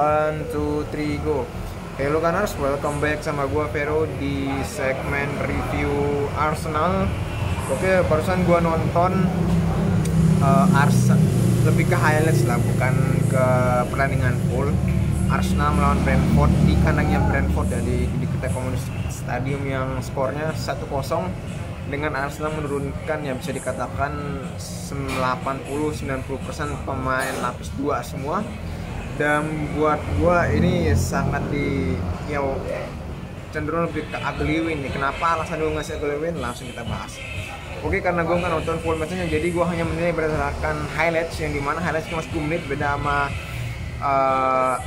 One, two, three, go. Hello Gunners, welcome back sama gua Vero di segmen review Arsenal. Oke, barusan gua nonton Arsenal, lebih ke highlights lah, bukan ke pertandingan full. Arsenal melawan Brentford di kandangnya Brentford ya, di Kita Community Stadium yang skornya 1-0 dengan Arsenal menurunkan yang bisa dikatakan 80-90% pemain lapis 2 semua. Dan buat gua ini sangat cenderung lebih ke ugly win nih. Kenapa alasan gua ngasih ugly win? Langsung kita bahas. Oke, karena gua nggak nonton full matchnya, jadi gua hanya menilai berdasarkan highlights, yang dimana highlights cuma 10 menit, beda sama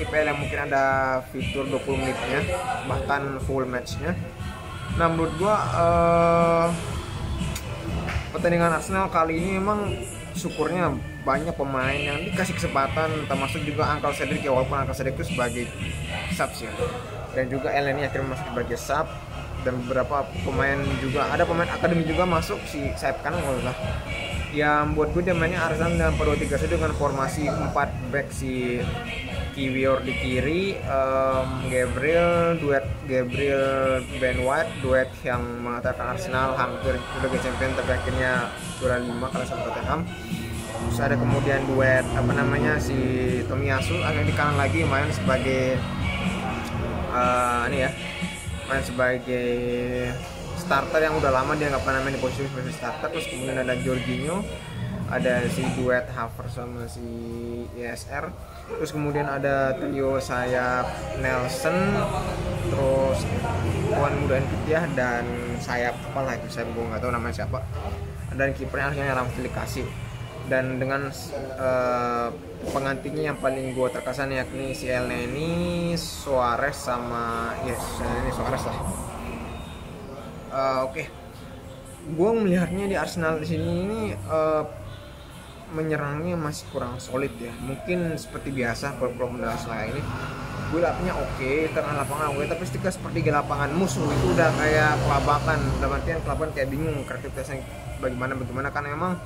IPL yang mungkin ada fitur 20 menitnya, bahkan full matchnya. Nah, menurut gua pertandingan Arsenal kali ini memang syukurnya banyak pemain yang dikasih kesempatan, termasuk juga Uncle Cedric ya, walaupun Uncle Cedric itu sebagai sub sih, dan juga Elneny akhirnya masuk sebagai sub, dan beberapa pemain juga, ada pemain akademi juga masuk, si sayap kanan lah yang buat gue dia mainnya Arsenal dalam 4-2-3-1 dengan formasi 4 back, si Kiwior di kiri, Gabriel Ben White, duet yang mengatakan Arsenal hampir udah ke champion tapi akhirnya juara 5 kalah sama Tottenham. Terus ada kemudian duet si Tomiyasu agak di kanan lagi, main sebagai main sebagai starter yang udah lama dia nggak pernah main di posisi sebagai starter. Terus kemudian ada Jorginho, ada si duet Havertz sama si ESR. Terus kemudian ada trio sayap Nelson, terus Juan Muda Nketiah, dan sayap apa lagi saya nggak tahu namanya siapa, dan kipernya akhirnya Ramsdale dikasih. Dan dengan pengantinnya yang paling gue terkesan yakni si Elneny, Suarez sama ini Suarez lah. Oke. Gue melihatnya di Arsenal di sini ini menyerangnya masih kurang solid ya. Mungkin seperti biasa kalau Arsenal ini gue lapanya oke, tengah lapangan oke, tapi ketika seperti lapangan musuh itu udah kayak kelabakan. Dalam artian kelabakan kayak bingung kreativitasnya bagaimana karena emang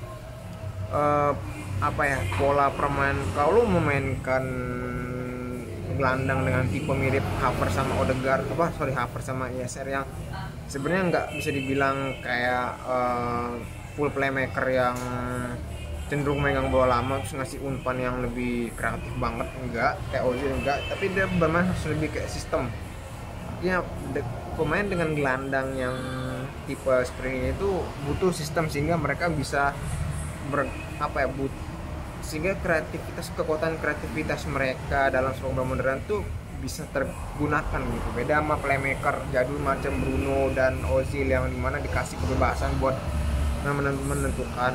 pola permain, kalau memainkan gelandang dengan tipe mirip Havertz sama Havertz sama ESR yang sebenarnya nggak bisa dibilang kayak full playmaker yang cenderung megang bola lama terus ngasih umpan yang lebih kreatif banget, enggak kayak Ozil, enggak, tapi dia bermain harus lebih kayak sistem ya. Pemain dengan gelandang yang tipe seperti ini itu butuh sistem sehingga mereka bisa sehingga kekuatan kreativitas mereka dalam sepak bola modern tuh bisa tergunakan gitu. Beda sama playmaker jadul macam Bruno dan Ozil yang dimana dikasih kebebasan buat menentukan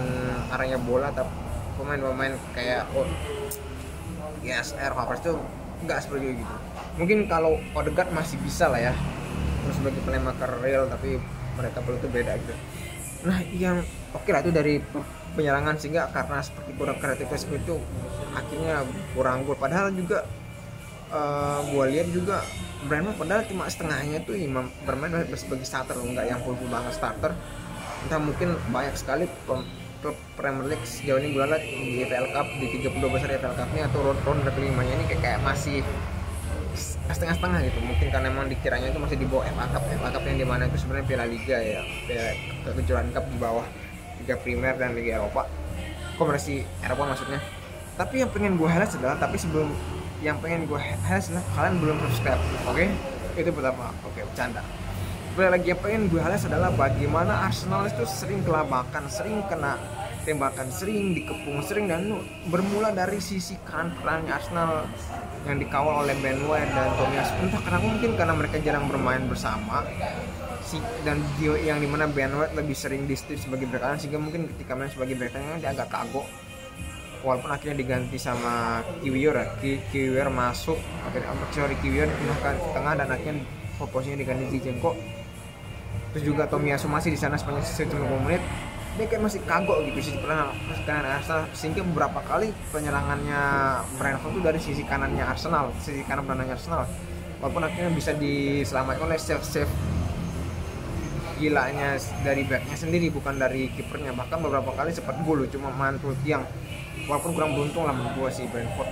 arahnya bola, tapi pemain-pemain kayak ESR, Havertz tuh nggak seperti gitu. Mungkin kalau Odegaard masih bisa lah ya, terus sebagai playmaker real, tapi mereka perlu itu beda gitu. Nah, yang oke lah itu dari penyerangan, sehingga karena seperti kurang kreativitas itu akhirnya kurang gol. Padahal juga gue lihat juga Brentford padahal cuma setengahnya tuh bermain sebagai starter, nggak yang full banget starter. Entah mungkin banyak sekali klub Premier League sejauh ini gue lihat di EFL Cup, di 32 besar EFL Cup-nya atau ronde kelimanya ini kayak masih setengah-setengah gitu. Mungkin karena memang dikiranya itu masih di bawah FA Cup yang dimana itu sebenarnya Piala Liga ya, kejuaraan Cup di bawah Liga Primer dan Liga Eropa, Kompetisi Eropa maksudnya. Tapi yang pengen gue highlight adalah, kalian belum subscribe, oke? Itu pertama, oke, bercanda. Lagi yang pengen gue highlight adalah bagaimana Arsenal itu sering kelabakan, sering kena tembakan, sering dikepung, dan bermula dari sisi kanan pertahanan Arsenal yang dikawal oleh Ben White dan Tomiyasu. Entah kenapa, mungkin karena mereka jarang bermain bersama dan yang dimana Ben White lebih sering di-stage sebagai bek kanan, sehingga mungkin ketika main sebagai bek kanan dia agak kagok, walaupun akhirnya diganti sama Kiwior ya. Kiwior masuk, Kiwior dipindahkan ke tengah dan akhirnya posisinya diganti Zinchenko. Terus juga Tomiyasu masih di sana sepanjang 90 menit. Dia kayak masih kagok gitu sisi kanan Arsenal, sehingga beberapa kali penyerangannya Brentford itu dari sisi kanannya Arsenal, sisi kanan pertahanannya Arsenal, walaupun akhirnya bisa diselamatkan oleh save gilanya dari backnya sendiri, bukan dari kipernya. Bahkan beberapa kali sempat gol cuma mantul tiang, walaupun kurang beruntung lah menurut gue sih Brentford.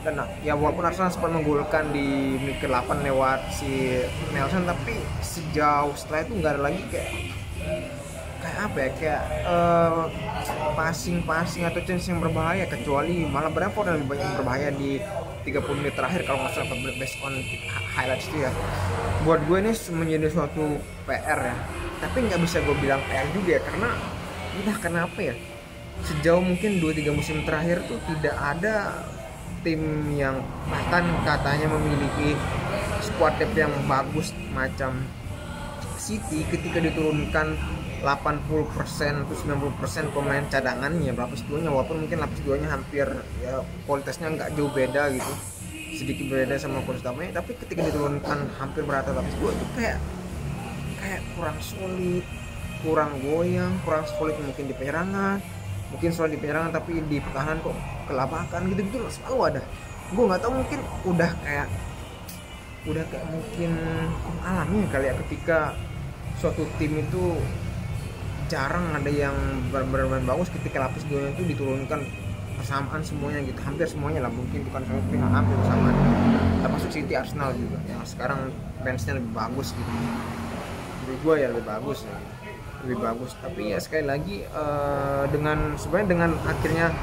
Dan ya walaupun Arsenal sempat menggolkan di menit ke-8 lewat si Nelson, tapi sejauh setelah itu nggak ada lagi kayak apa ya, kayak passing atau chance yang berbahaya, kecuali malah Brentford yang lebih banyak yang berbahaya di 30 menit terakhir kalau nggak salah, based on highlights itu ya. Buat gue ini menjadi suatu PR ya, tapi nggak bisa gue bilang PR juga ya, karena entah kenapa ya, sejauh mungkin 2-3 musim terakhir tuh tidak ada tim yang bahkan katanya memiliki squad depth yang bagus macam City ketika diturunkan 80% atau 90% pemain cadangannya lapis duanya, walaupun mungkin lapis duanya hampir ya kualitasnya nggak jauh beda gitu, sedikit beda sama kualitas utamanya, tapi ketika diturunkan hampir merata lapis dua itu kayak kurang solid, kurang goyang, kurang solid mungkin di penyerangan, mungkin solid di penyerangan tapi di pertahanan kok kelabakan gitu selalu ada. Gue nggak tahu, mungkin udah kayak mungkin alami kali ya, ketika suatu tim itu jarang ada yang benar-benar bagus, ketika lapis duanya itu diturunkan persamaan semuanya gitu, hampir semuanya lah, mungkin bukan sampai pihak hampir bersamaan, termasuk City, Arsenal juga yang sekarang benchnya lebih bagus gitu. Menurut gue ya lebih bagus, tapi ya sekali lagi sebenarnya dengan akhirnya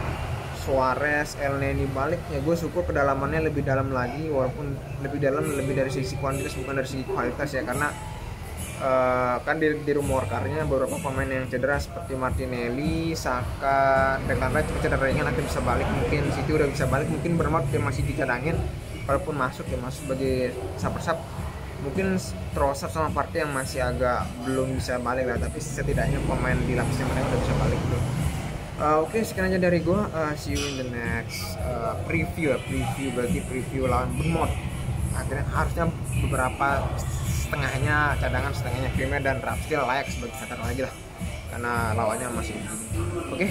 Suarez, Elneny balik ya, gue syukur kedalamannya lebih dalam lagi, walaupun lebih dari sisi kuantitas bukan dari sisi kualitas ya, karena kan dirumorkannya beberapa pemain yang cedera seperti Martinelli, Saka, Declan Rice cedera ringan akan bisa balik, mungkin City udah bisa balik, mungkin Bournemouth masih dicadangin walaupun masuk sebagai sub, mungkin Trossard sama Partey yang masih agak belum bisa balik lah, tapi setidaknya pemain di lapisnya mereka udah bisa balik tuh. Oke, sekian aja dari gue, see you in the next preview berarti preview lawan Bournemouth. Akhirnya harusnya beberapa setengahnya cadangan, setengahnya Premier dan Ramsdale layak sebagai starter lagi lah, karena lawannya masih begini. Oke.